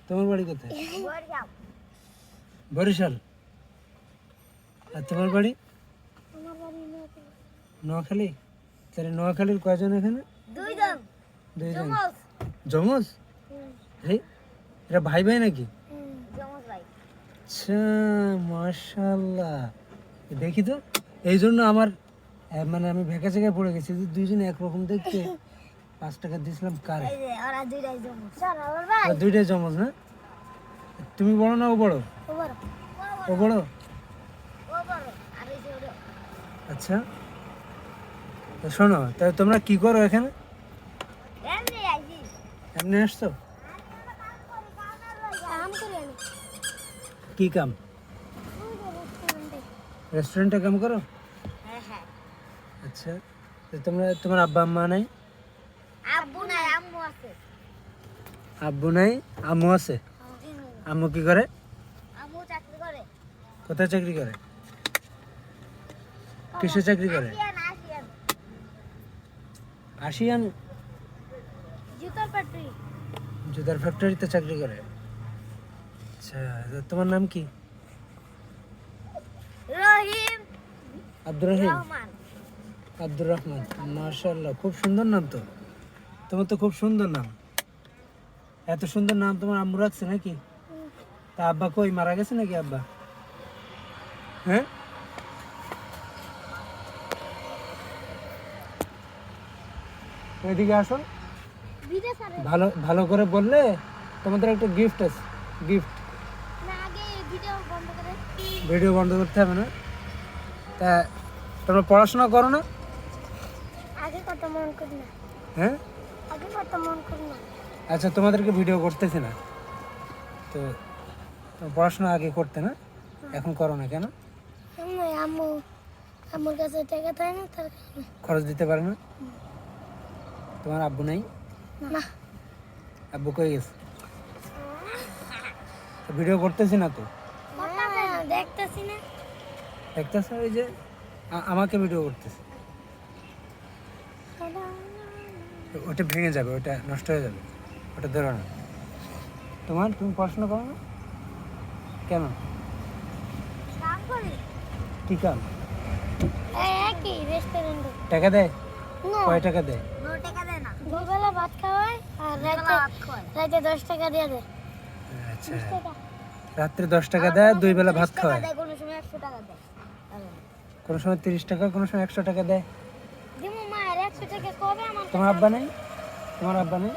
তোমার বাড়ি কোথায়? বরিশাল। আর তোমার বাড়ি? নোয়াখালী। তাহলে নোয়াখালীর কয়জন এখানে? দুইজন। জমজ? এই এরা ভাই ভাই নাকি? আচ্ছা, মাশাআল্লাহ। দেখি তো, এই জন্য আমার মানে আমি ভেকা চেকা পড়ে গেছি যে দুইজন একরকম দেখতে। 5 টাকা দিয়েছিলাম কারে? দুইটাই জমজ না? তুমি বড় না ও বড়? ও বড়। আচ্ছা, তো শোনো, তাহলে তোমরা কি করো এখানে? এমনি আসছো? কি কাম? রেস্টুরেন্টে কাম করো? আচ্ছা, তো তোমার আব্বা আম্মা নাই? আব্বু নাই, আম্মু আছে। আম্মু কি করে? কোথায় চাকরি করে? কিসে চাকরি করে? আশিয়ান জুতার ফ্যাক্টরিতে চাকরি করে। আচ্ছা, তো তোমার নাম কি? আব্দুর রহিম। আব্দুর রহমান। মাশাআল্লাহ, খুব সুন্দর নাম তো। তোমার তো খুব সুন্দর নাম। এত সুন্দর নাম তোমার আম্মু রাখছে নাকি? তা আব্বা কই, মারা গেছে নাকি আব্বা? হ্যাঁ, এদিকে আসো। ভালো ভালো করে বললে তোমাদের একটা গিফট আছে। গিফট। ভিডিও বন্ধ করতে হবে না? তা তোমরা পড়াশোনা করো না? হ্যাঁ, আচ্ছা, তোমাদেরকে ভিডিও করতেছি না তো। পড়াশোনা আগে করতে না, এখন করো না কেন? আমার কাছে টাকা থাকে না, তার খরচ দিতে পারে না? তোমার আব্বু নাই? না। আব্বু কই গেছে? ভিডিও করতেছি না তো। দেখতেছি না। দেখতেছ, ওই যে আমাকে ভিডিও করতেছে। ওটা ভেঙে যাবে, ওটা নষ্ট হয়ে যাবে, ওটা ধরো না। তুমি পড়াশোনা করো না কেন? কি কাম? টাকা দেয়? কয় টাকা দেয়? দুবেলা ভাত খাওয়ায় আর রাতে 10 টাকা দিয়ে দেয়। আচ্ছা, রাত্রে 10 টাকা দেয়, 2 বেলা ভাত খাওয়ায়। কোনো সময় 100 টাকা দেয়, কোনো সময় 30 টাকা, কোনো সময় 100 টাকা দেয়। দিমু মায়ের 100 টাকা কবে আমার তোমার আব্বা নেই? তোমার আব্বা নেই?